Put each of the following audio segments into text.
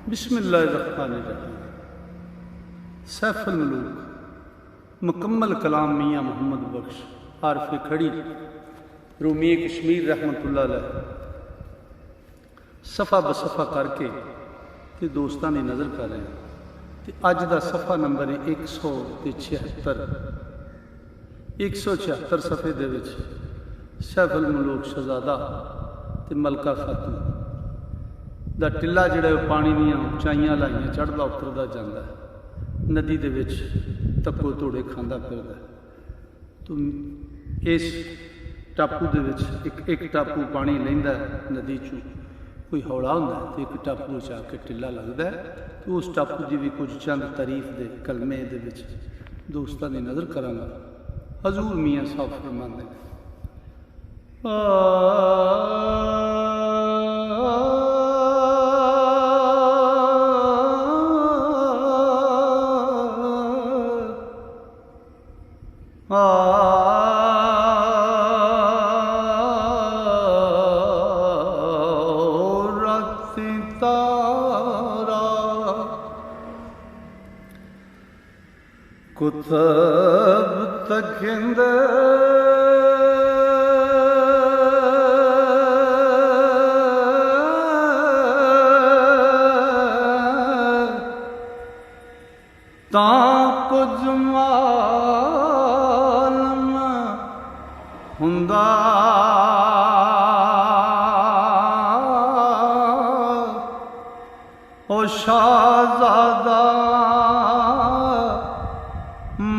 बिस्मिल्लाहिर्रहमानिर्रहीम। सैफुल मलूक मुकम्मल कलाम मियाँ मोहम्मद बख्श आरफ खड़ी रूमी कश्मीर रहमतुल्लाह अलैह सफ़ा बसफ़ा करके तो दोस्तों की नज़र कर रहे हैं। तो अज का सफ़ा नंबर है 176 सफ़े दे विच सैफुल मलूक शहजादा ते मलका खातून दा टिल्ला जिहड़ा पानी दीआं उचाइयां लाइयां चढ़दा उतरदा जांदा है, नदी दे विच तक्को धोड़े खांदा फिरदा। तो इस टापू दे विच एक टापू पानी लैंदा नदी चों, कोई हौला हुंदा तो एक टापू च आके टिल्ला लगदा है। तो उस टापू की भी कुछ चंद तारीफ दे कलमे दे विच दोस्तां दी नज़र करांगा। हजूर मियाँ साहब फरमांदे ने राती तारा कुतब तकिंदे कुछ मालूम हुंदा ओ शाहज़ादा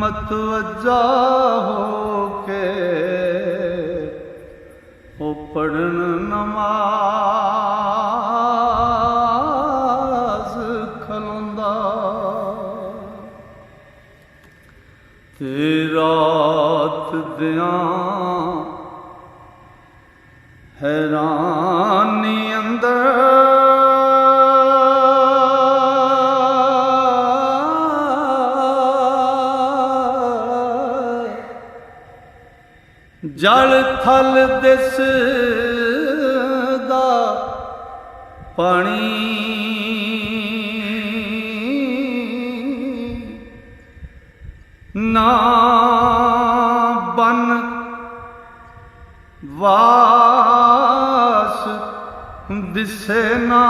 मतवज्जा होके ओ पढ़न नमाज खलोंदा ते रात दियां हैरानी अंदर जल थल दिसदा पानी ना बन वास दिसे ना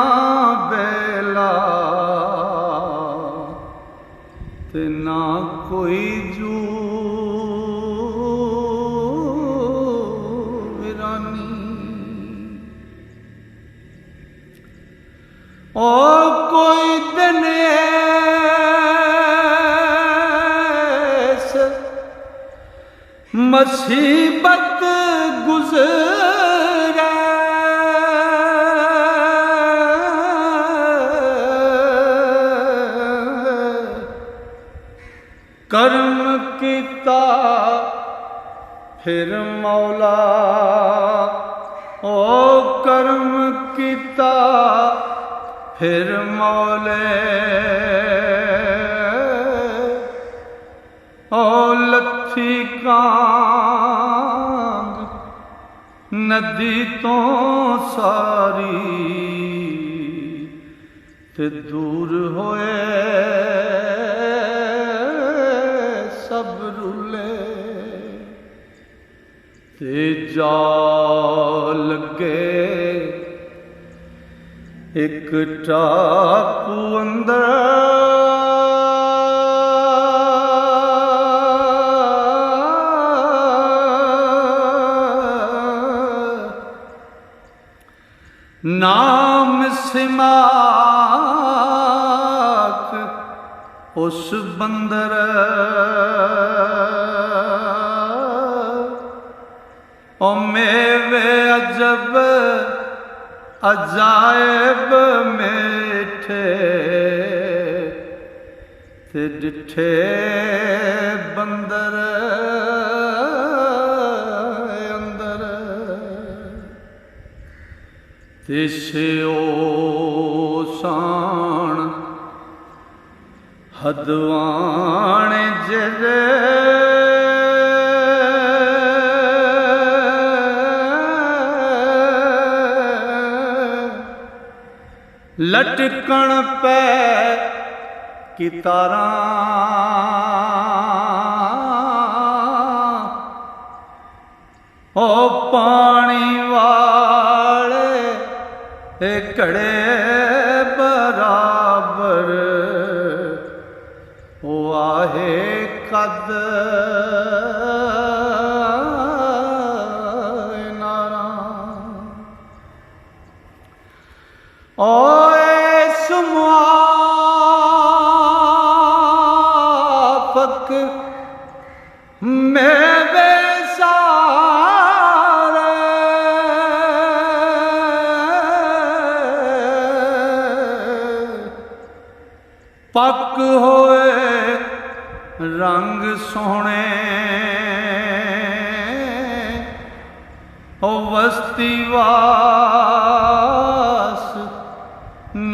बेला ते ना कोई जू ओ कोई दिन मुसीबत गुज़रे कर्म कीता फिर मौला ओ कर्म कीता फिर मौले ओ लथी कांग नदी तो सारी ते दूर होए सब रुले ते जा लगे एक टापू अंदर नाम सिमाक उस बंदर ओ मेवे अजब अजायब मेठे ते डिठे बंदर अंदर ते ओ साण हदवाने जरे लटकण पै की तारां ओ पानी वाले घड़े बराबर ओ आहे कद नारा ओए सुमुआफक मेरे सारे पक होए रंग सोहने ओ वस्ती वास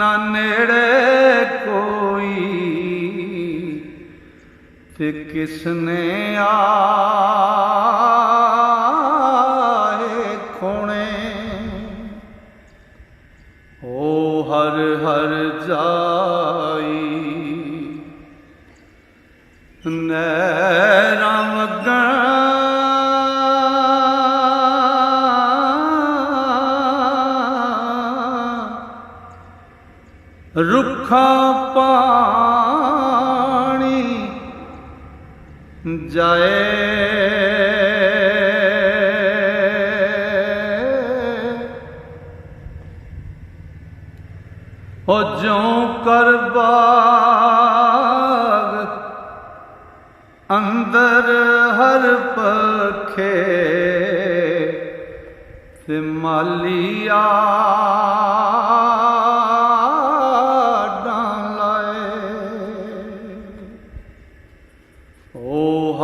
ना नेड़े कोई ते किसने आए खोने ओ हर हर जाई नैरां वगण रुखा पानी जाए ओ ज्यों कर बाग अंदर हर पखे ते मालिया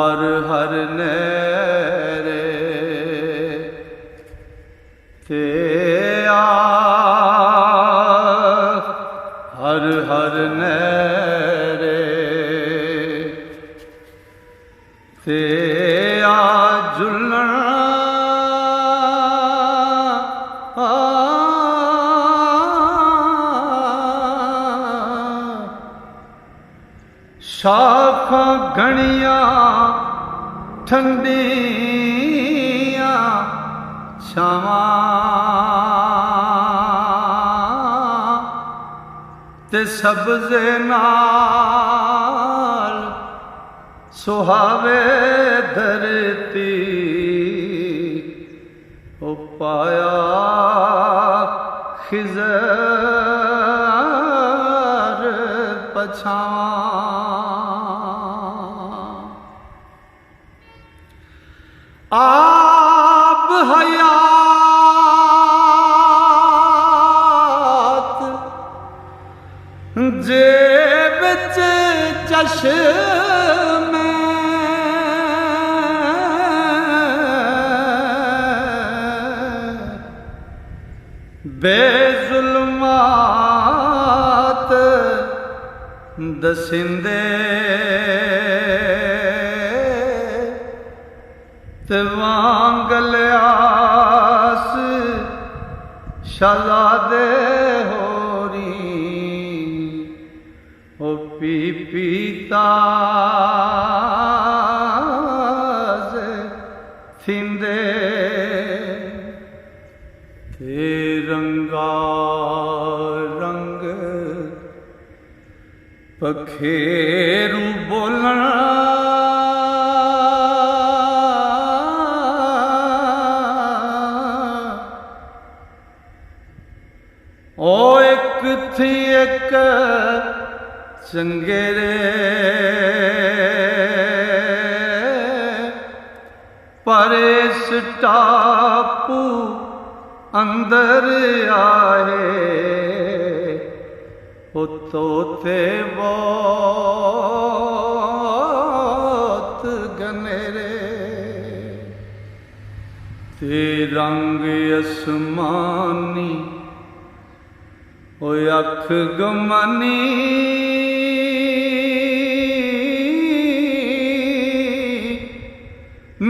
हर हर नेरे ते हर हर नेरे ते झुलना शाखा घनिया ठंडिया छावां ते सब्ज़े नाल सुहावे धरती ओ पाया खिज़र पछावां आब हयात जेब चश्मे बेजुल्मात दसिंदे ते वांगलियास शहजादे होरी ओ पी पीताज थिंदे ते रंगा रंग पखेरू बोलना ओ एक थी एक चंगेरे परेश टापू अंदर आए ओ तोते बहुत गनेरे ते रंग आसमानी ओ अख गमानी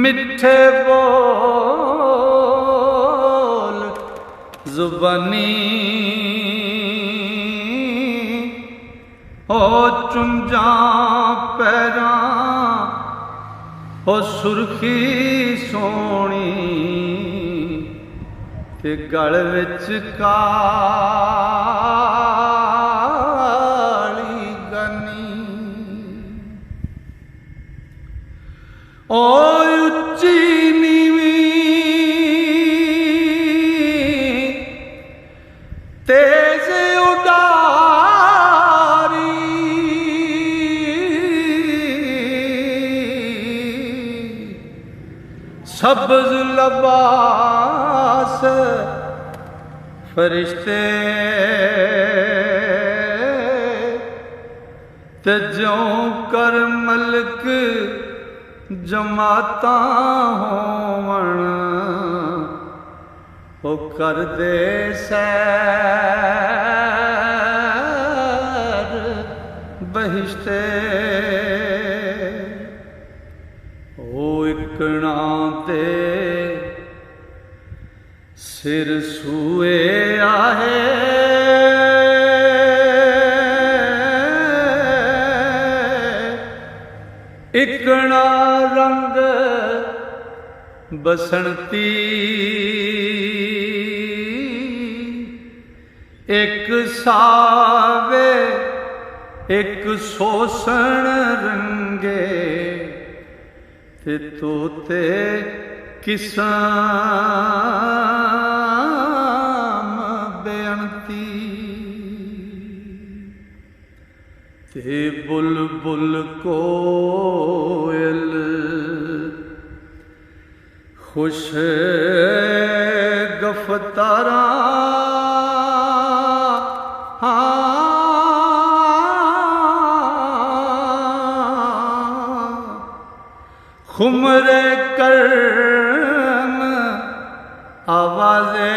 मिठे बोल जुबानी हो चुंजा पैरां हो सुरखी सोनी ते गल विच काली गनी ओ उच्ची नीवीं तेज उडारी सब्ज़ लबास फरिश्ते ते ज्यों कर मलक जमाता होवण ओ कर दे सैर बहिश्ते ओ इकना ते सिर सूए आहे इकना रंग बसंती एक सावे एक सोसण रंगे ते तोते किसाम बेअंती ते बुलबुल कोयल खुश गफतारा खुमरे कर्म आवाज़े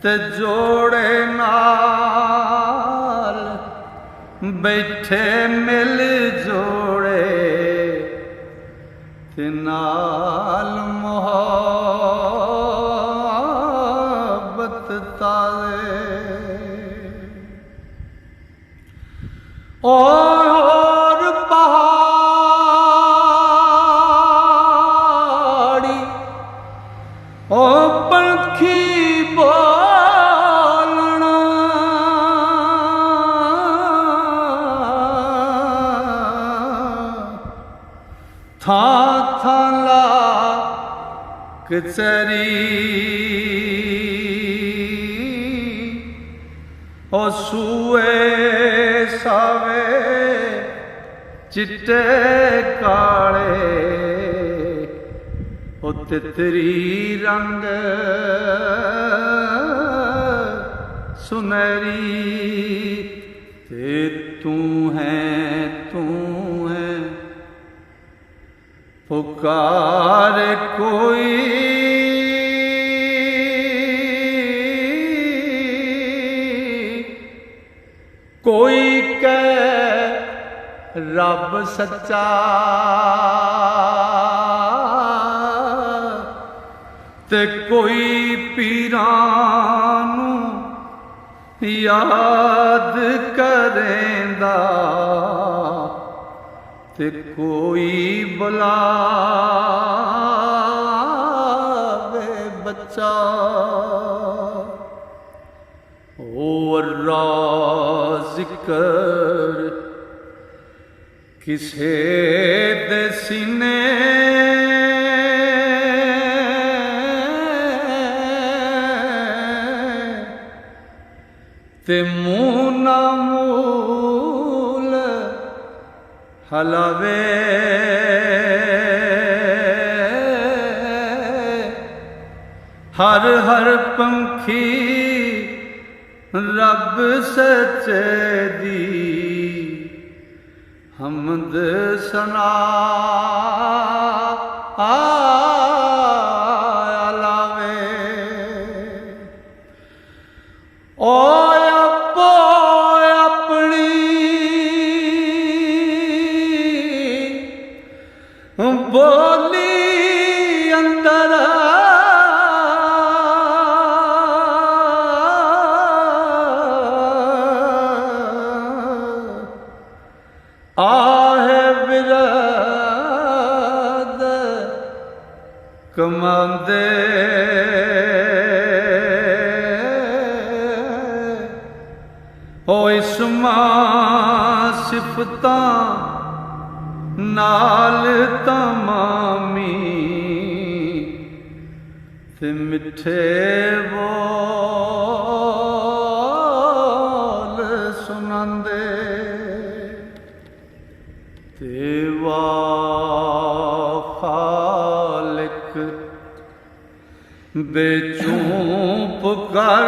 ते जोड़े नाल बैठे मिल जोड़े ते नाल मोहब्बत ताज़े और पहाड़ी ओ पंखी बोलना था ला कचरी ओ सूए सावे चिट्टे काले ओ तितरी रंग सुनहरी ते तू है पुकार कोई कोई कह रब सच्चा ते कोई पीरां नूं याद करेंदा ते कोई बुलावे बच्चा ओ जिक्र किसे दे सीने ते मुँह ना मूल हलावे हर हर पंखी रब सच्चे दी हमद सना आलावे ओ अपो अपनी बोली अंदर हो इसमां सिफतां नाल तमामी ते मिठे बोल सुनांदे ते वाह खालिक बेचूं पुकार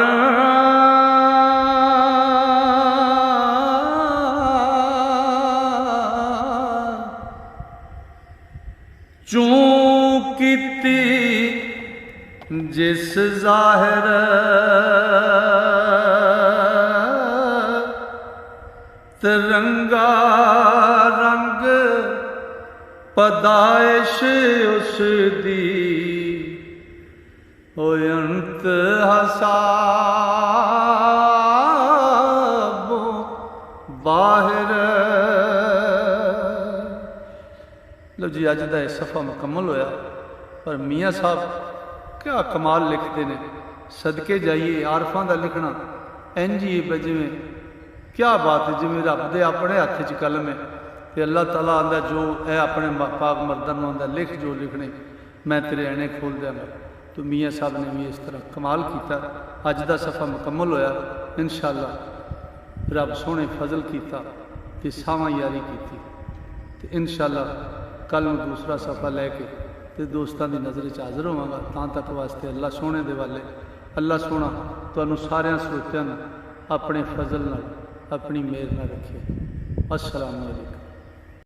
चूं कीती जिस ज़ाहिर तिरंगा रंग पदाइश उस दी हो अंत हसाब बाहिर। लो जी अज का सफ़ा मुकम्मल होया। पर मियाँ साहब क्या कमाल लिखते हैं। सदके जाइए आरफां का लिखना इंज ही जिमें क्या बात है जिमें रब दे अपने हथ च कलम है तो अल्लाह ताला आंदा जो है अपने पाक मर्दन आंदा लिख जो लिखने मैं तेरे ऐने खोल देंगा। तो मियाँ साहब ने भी इस तरह कमाल किया। अज का सफ़ा मुकम्मल होया। इंशाअल्लाह रब सोने फजल किया तो सावां यारी की तो इंशाअल्लाह कल में दूसरा सफ़ा लैके तो दोस्तों की नज़र हाज़र होवांगा। तां तक वास्ते अल्लाह सोने दे वाले अल्लाह सोना तुहानू सारियां श्रोतियां अपने फजल नाल अपनी मेहर नाल रखे। अस्सलाम वालेकुम।